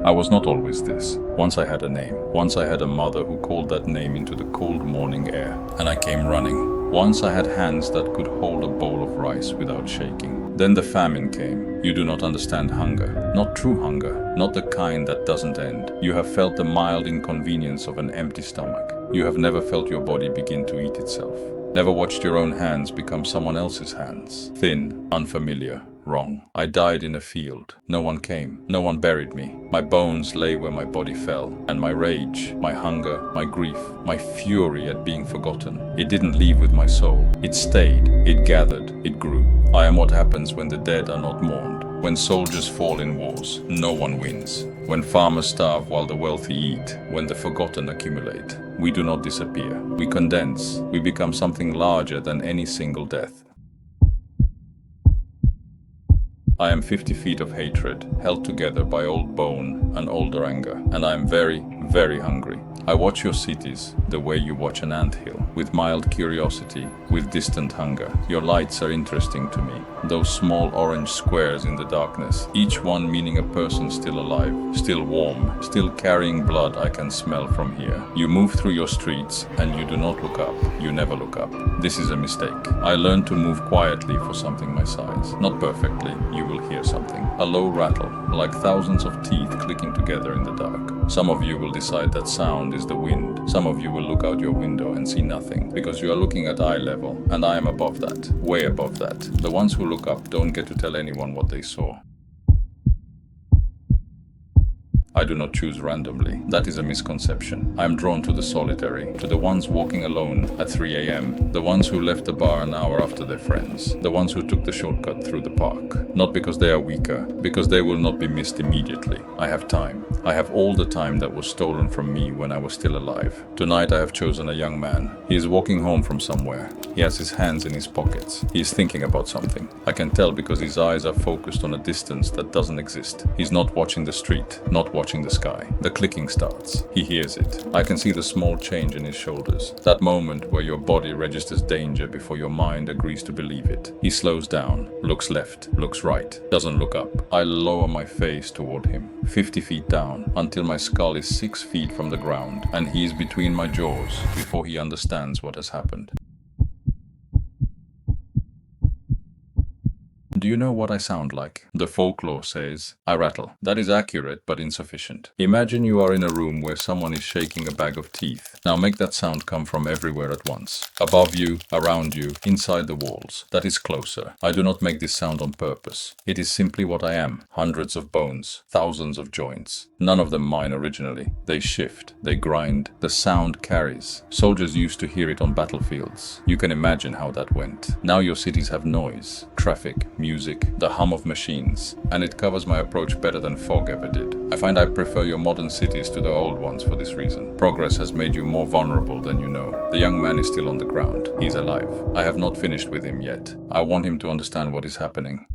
I was not always this. Once I had a name. Once I had a mother who called that name into the cold morning air, and I came running. Once I had hands that could hold a bowl of rice without shaking. Then the famine came. You do not understand hunger. Not true hunger. Not the kind that doesn't end. You have felt the mild inconvenience of an empty stomach. You have never felt your body begin to eat itself. Never watched your own hands become someone else's hands. Thin, unfamiliar, wrong. I died in a field. No one came. No one buried me. My bones lay where my body fell. And my rage, my hunger, my grief, my fury at being forgotten, it didn't leave with my soul. It stayed. It gathered. It grew. I am what happens when the dead are not mourned. When soldiers fall in wars, no one wins. When farmers starve while the wealthy eat. When the forgotten accumulate. We do not disappear. We condense. We become something larger than any single death. I am 50 feet of hatred, held together by old bone and older anger, and I am very, very hungry. I watch your cities the way you watch an anthill, with mild curiosity, with distant hunger. Your lights are interesting to me. Those small orange squares in the darkness, each one meaning a person still alive, still warm, still carrying blood I can smell from here. You move through your streets and you do not look up. You never look up. This is a mistake. I learned to move quietly for something my size. Not perfectly. You will hear something. A low rattle, like thousands of teeth clicking together in the dark. Some of you will decide that sound is the wind. Some of you will look out your window and see nothing, because you are looking at eye level, and I am above that, way above that. The ones who look up don't get to tell anyone what they saw. I do not choose randomly. That is a misconception. I am drawn to the solitary, to the ones walking alone at 3 a.m., the ones who left the bar an hour after their friends, the ones who took the shortcut through the park. Not because they are weaker, because they will not be missed immediately. I have time. I have all the time that was stolen from me when I was still alive. Tonight I have chosen a young man. He is walking home from somewhere. He has his hands in his pockets. He is thinking about something. I can tell because his eyes are focused on a distance that doesn't exist. He's not watching the street, not watching the sky. The clicking starts. He hears it. I can see the small change in his shoulders. That moment where your body registers danger before your mind agrees to believe it. He slows down, looks left, looks right, doesn't look up. I lower my face toward him, 50 feet down, until my skull is 6 feet from the ground, and he is between my jaws before he understands what has happened. Do you know what I sound like? The folklore says, I rattle. That is accurate, but insufficient. Imagine you are in a room where someone is shaking a bag of teeth. Now make that sound come from everywhere at once. Above you, around you, inside the walls. That is closer. I do not make this sound on purpose. It is simply what I am. Hundreds of bones, thousands of joints. None of them mine originally. They shift, they grind. The sound carries. Soldiers used to hear it on battlefields. You can imagine how that went. Now your cities have noise, traffic, music, the hum of machines, and it covers my approach better than fog ever did. I find I prefer your modern cities to the old ones for this reason. Progress has made you more vulnerable than you know. The young man is still on the ground. He's alive. I have not finished with him yet. I want him to understand what is happening.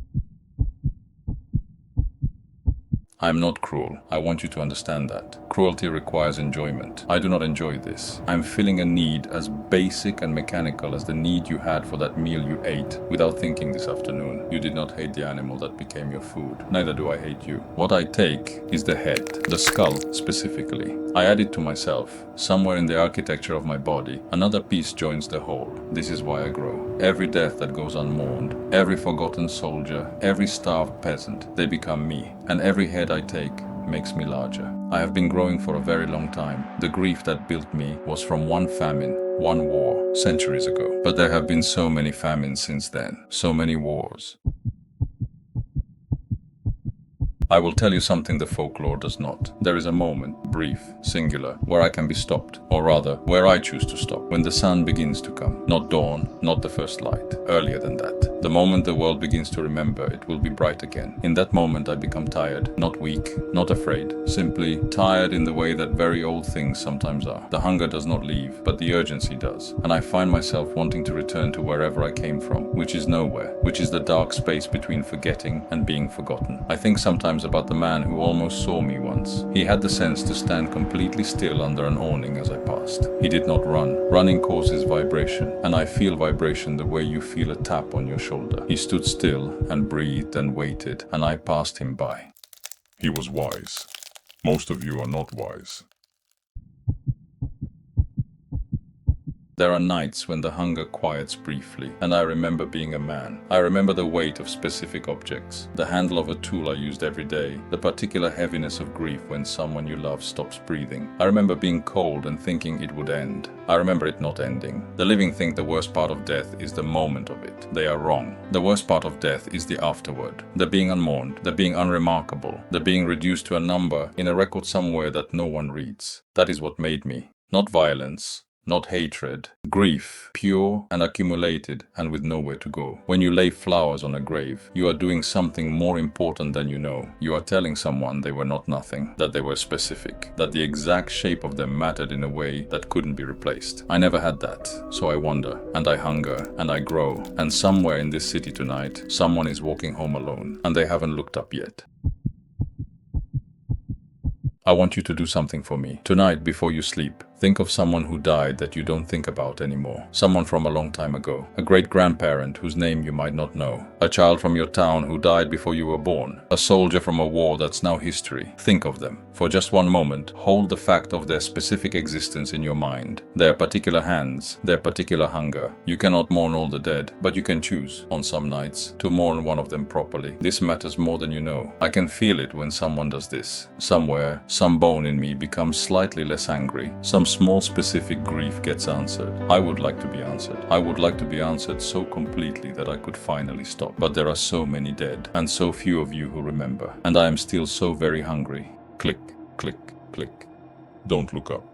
I am not cruel. I want you to understand that. Cruelty requires enjoyment. I do not enjoy this. I am filling a need as basic and mechanical as the need you had for that meal you ate without thinking this afternoon. You did not hate the animal that became your food. Neither do I hate you. What I take is the head, the skull specifically. I add it to myself. Somewhere in the architecture of my body, another piece joins the whole. This is why I grow. Every death that goes unmourned, every forgotten soldier, every starved peasant, they become me. And every head I take makes me larger. I have been growing for a very long time. The grief that built me was from one famine, one war, centuries ago. But there have been so many famines since then, so many wars. I will tell you something the folklore does not. There is a moment, brief, singular, where I can be stopped, or rather, where I choose to stop, when the sun begins to come. Not dawn, not the first light, earlier than that. The moment the world begins to remember, it will be bright again. In that moment I become tired, not weak, not afraid, simply tired in the way that very old things sometimes are. The hunger does not leave, but the urgency does, and I find myself wanting to return to wherever I came from, which is nowhere, which is the dark space between forgetting and being forgotten. I think sometimes about the man who almost saw me once. He had the sense to stand completely still under an awning as I passed. He did not run. Running causes vibration, and I feel vibration the way you feel a tap on your shoulder. He stood still and breathed and waited, and I passed him by. He was wise. Most of you are not wise. There are nights when the hunger quiets briefly, and I remember being a man. I remember the weight of specific objects, the handle of a tool I used every day, the particular heaviness of grief when someone you love stops breathing. I remember being cold and thinking it would end. I remember it not ending. The living think the worst part of death is the moment of it. They are wrong. The worst part of death is the afterward. The being unmourned, the being unremarkable, the being reduced to a number in a record somewhere that no one reads. That is what made me. Not violence. Not hatred, grief, pure and accumulated and with nowhere to go. When you lay flowers on a grave, you are doing something more important than you know. You are telling someone they were not nothing, that they were specific, that the exact shape of them mattered in a way that couldn't be replaced. I never had that, so I wonder, and I hunger, and I grow, and somewhere in this city tonight, someone is walking home alone, and they haven't looked up yet. I want you to do something for me. Tonight, before you sleep, think of someone who died that you don't think about anymore. Someone from a long time ago. A great-grandparent whose name you might not know. A child from your town who died before you were born. A soldier from a war that's now history. Think of them. For just one moment, hold the fact of their specific existence in your mind. Their particular hands, their particular hunger. You cannot mourn all the dead, but you can choose, on some nights, to mourn one of them properly. This matters more than you know. I can feel it when someone does this. Somewhere, some bone in me becomes slightly less angry. Some small specific grief gets answered. I would like to be answered. I would like to be answered so completely that I could finally stop. But there are so many dead, and so few of you who remember. And I am still so very hungry. Click, click, click. Don't look up.